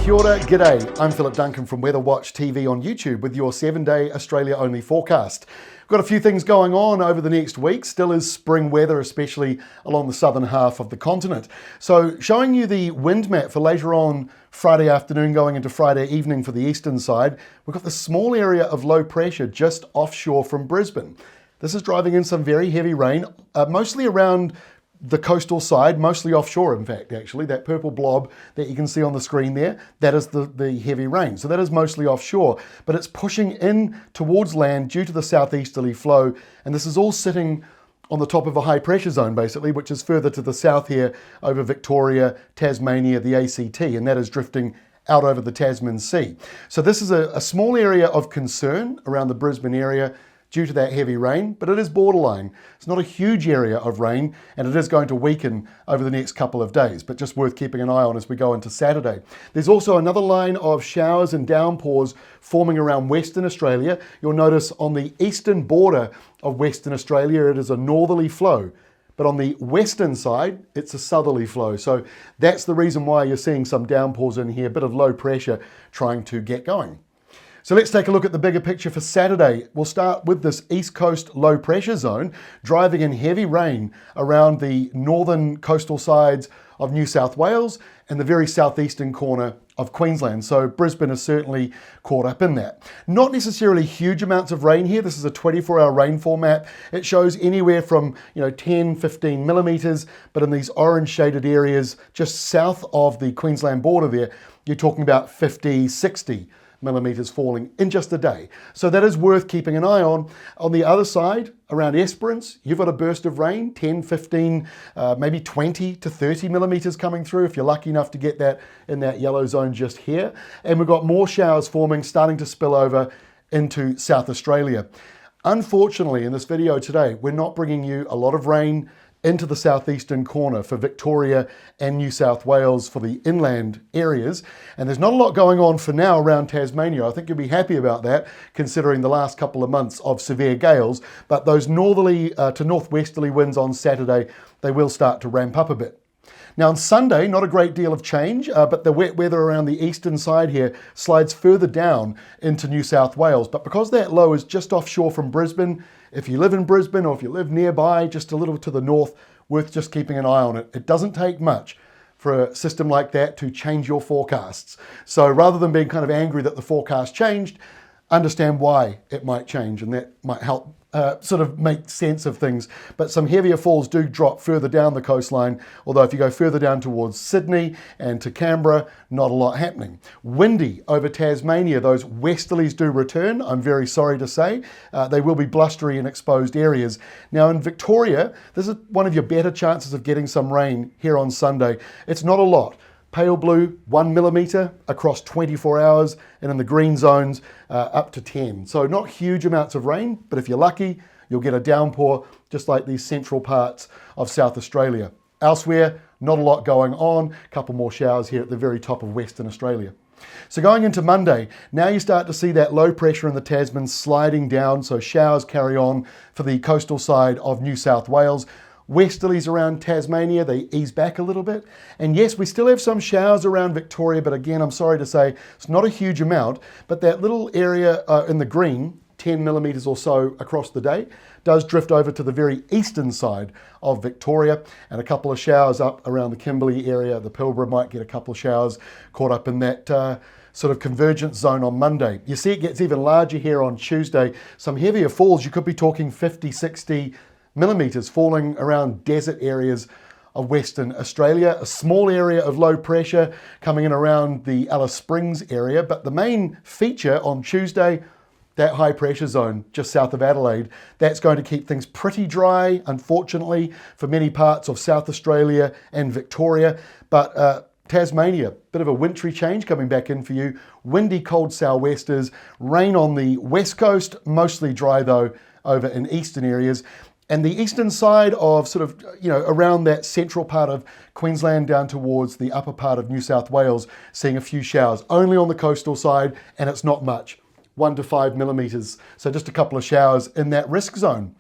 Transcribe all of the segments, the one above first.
Kia ora, g'day. I'm Philip Duncan from WeatherWatch TV on YouTube with your 7-day Australia-only forecast. We've got a few things going on over the next week. Still is spring weather, especially along the southern half of the continent. So showing you the wind map for later on Friday afternoon going into Friday evening for the eastern side. We've got this small area of low pressure just offshore from Brisbane. This is driving in some very heavy rain, mostly around the coastal side, mostly offshore in fact, actually. That purple blob that you can see on the screen there, that is the heavy rain. So that is mostly offshore, but it's pushing in towards land due to the southeasterly flow. And this is all sitting on the top of a high pressure zone basically, which is further to the south here over Victoria, Tasmania, the ACT, and that is drifting out over the Tasman Sea. So this is a small area of concern around the Brisbane area due to that heavy rain, but it is borderline. It's not a huge area of rain, and it is going to weaken over the next couple of days, but just worth keeping an eye on as we go into Saturday. There's also another line of showers and downpours forming around Western Australia. You'll notice on the eastern border of Western Australia, it is a northerly flow, but on the western side, it's a southerly flow. So that's the reason why you're seeing some downpours in here, a bit of low pressure trying to get going. So let's take a look at the bigger picture for Saturday. We'll start with this east coast low pressure zone driving in heavy rain around the northern coastal sides of New South Wales and the very southeastern corner of Queensland. So Brisbane is certainly caught up in that. Not necessarily huge amounts of rain here. This is a 24-hour rainfall map. It shows anywhere from 10, 15 millimetres, but in these orange shaded areas just south of the Queensland border there, you're talking about 50, 60 millimetres falling in just a day. So that is worth keeping an eye on. On the other side, around Esperance, you've got a burst of rain, 10, 15, maybe 20 to 30 millimetres coming through if you're lucky enough to get that in that yellow zone just here. And we've got more showers forming, starting to spill over into South Australia. Unfortunately, in this video today, we're not bringing you a lot of rain into the southeastern corner for Victoria and New South Wales for the inland areas. And there's not a lot going on for now around Tasmania. I think you'll be happy about that considering the last couple of months of severe gales. But those northerly to northwesterly winds on Saturday, they will start to ramp up a bit. Now on Sunday, not a great deal of change, but the wet weather around the eastern side here slides further down into New South Wales. But because that low is just offshore from Brisbane, if you live in Brisbane or if you live nearby, just a little to the north, worth just keeping an eye on it. It doesn't take much for a system like that to change your forecasts. So rather than being kind of angry that the forecast changed, understand why it might change, and that might help sort of make sense of things. But some heavier falls do drop further down the coastline, although if you go further down towards Sydney and to Canberra, not a lot happening. Windy over Tasmania, those westerlies do return, I'm very sorry to say. They will be blustery in exposed areas. Now in Victoria, this is one of your better chances of getting some rain here on Sunday. It's not a lot. Pale blue, 1 millimetre across 24 hours, and in the green zones, up to 10. So not huge amounts of rain, but if you're lucky, you'll get a downpour just like these central parts of South Australia. Elsewhere, not a lot going on. A couple more showers here at the very top of Western Australia. So going into Monday, now you start to see that low pressure in the Tasman sliding down, so showers carry on for the coastal side of New South Wales. Westerlies around Tasmania, they ease back a little bit. And yes, we still have some showers around Victoria, but again, I'm sorry to say, it's not a huge amount, but that little area in the green, 10 millimetres or so across the day, does drift over to the very eastern side of Victoria, and a couple of showers up around the Kimberley area. The Pilbara might get a couple of showers caught up in that sort of convergence zone on Monday. You see it gets even larger here on Tuesday. Some heavier falls, you could be talking 50, 60 millimetres falling around desert areas of Western Australia. A small area of low pressure coming in around the Alice Springs area, but the main feature on Tuesday, that high pressure zone just south of Adelaide, that's going to keep things pretty dry, unfortunately, for many parts of South Australia and Victoria. But Tasmania, bit of a wintry change coming back in for you. Windy, cold sou'westers, rain on the west coast, mostly dry though over in eastern areas. And the eastern side of sort of, around that central part of Queensland down towards the upper part of New South Wales, seeing a few showers, only on the coastal side, and it's not much, 1 to 5 millimetres. So just a couple of showers in that risk zone.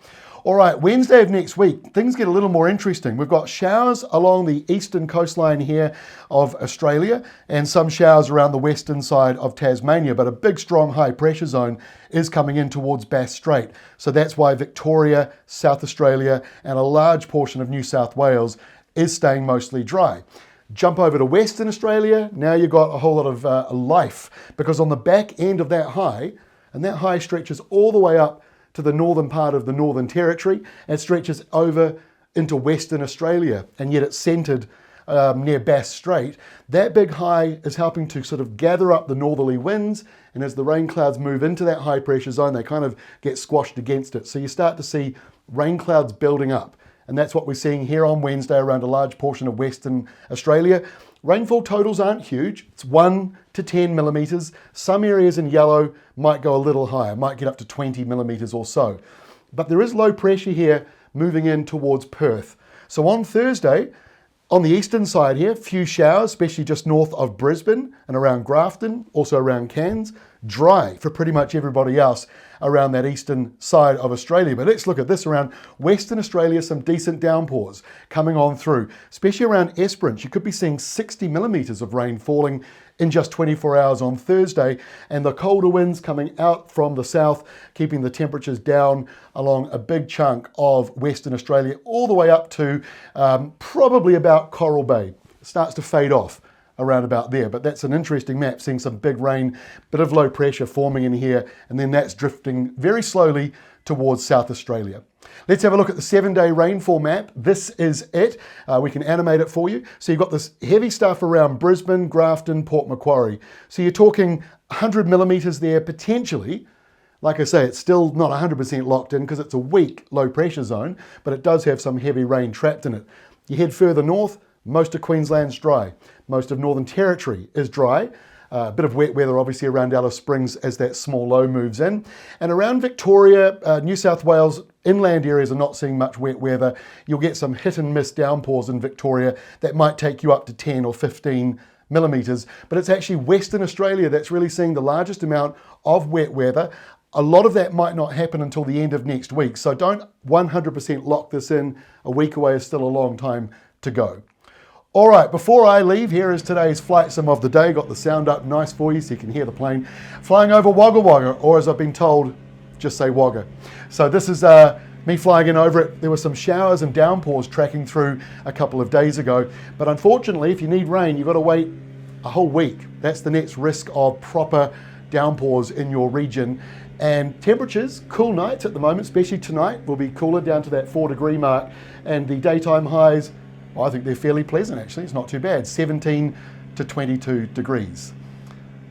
All right, Wednesday of next week, things get a little more interesting. We've got showers along the eastern coastline here of Australia and some showers around the western side of Tasmania, but a big, strong high pressure zone is coming in towards Bass Strait. So that's why Victoria, South Australia, and a large portion of New South Wales is staying mostly dry. Jump over to Western Australia, now you've got a whole lot of life, because on the back end of that high, and that high stretches all the way up to the northern part of the Northern Territory and stretches over into Western Australia, and yet it's centred near Bass Strait. That big high is helping to sort of gather up the northerly winds, and as the rain clouds move into that high pressure zone, they kind of get squashed against it. So you start to see rain clouds building up, and that's what we're seeing here on Wednesday around a large portion of Western Australia. Rainfall totals aren't huge. It's 1 to 10 millimetres. Some areas in yellow might go a little higher, might get up to 20 millimetres or so. But there is low pressure here moving in towards Perth. So on Thursday, on the eastern side here, few showers, especially just north of Brisbane and around Grafton, also around Cairns. Dry for pretty much everybody else around that eastern side of Australia. But let's look at this around Western Australia, some decent downpours coming on through, especially around Esperance. You could be seeing 60 millimetres of rain falling in just 24 hours on Thursday, and the colder winds coming out from the south, keeping the temperatures down along a big chunk of Western Australia, all the way up to probably about Coral Bay. It starts to fade off around about there, but that's an interesting map, seeing some big rain, bit of low pressure forming in here, and then that's drifting very slowly towards South Australia. Let's have a look at the 7-day rainfall map. This is it. We can animate it for you. So you've got this heavy stuff around Brisbane, Grafton, Port Macquarie. So you're talking 100 millimetres there potentially. Like I say, it's still not 100% locked in because it's a weak low pressure zone, but it does have some heavy rain trapped in it. You head further north, most of Queensland's dry. Most of Northern Territory is dry. A bit of wet weather obviously around Alice Springs as that small low moves in. And around Victoria, New South Wales, inland areas are not seeing much wet weather. You'll get some hit and miss downpours in Victoria that might take you up to 10 or 15 millimetres. But it's actually Western Australia that's really seeing the largest amount of wet weather. A lot of that might not happen until the end of next week. So don't 100% lock this in. A week away is still a long time to go. All right, before I leave, here is today's flight sim of the day. Got the sound up nice for you so you can hear the plane flying over Wagga Wagga, or as I've been told, just say Wagga. So this is me flying in over it. There were some showers and downpours tracking through a couple of days ago, but unfortunately, if you need rain, you've got to wait a whole week. That's the next risk of proper downpours in your region. And temperatures, cool nights at the moment, especially tonight, will be cooler down to that 4-degree mark, and the daytime highs, well, I think they're fairly pleasant actually. It's not too bad, 17 to 22 degrees.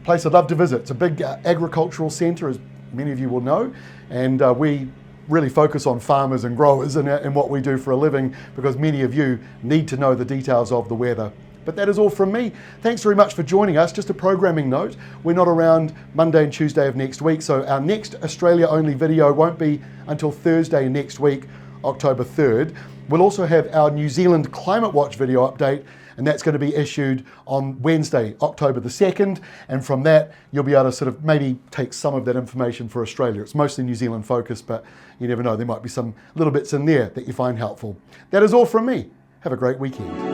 Place I'd love to visit. It's a big agricultural centre, as many of you will know, and we really focus on farmers and growers in what we do for a living, because many of you need to know the details of the weather. But that is all from me. Thanks very much for joining us. Just a programming note, we're not around Monday and Tuesday of next week, so our next Australia-only video won't be until Thursday next week, October 3rd. We'll also have our New Zealand ClimateWatch video update, and that's going to be issued on Wednesday, October the 2nd. And from that, you'll be able to sort of maybe take some of that information for Australia. It's mostly New Zealand focused, but you never know, there might be some little bits in there that you find helpful. That is all from me. Have a great weekend.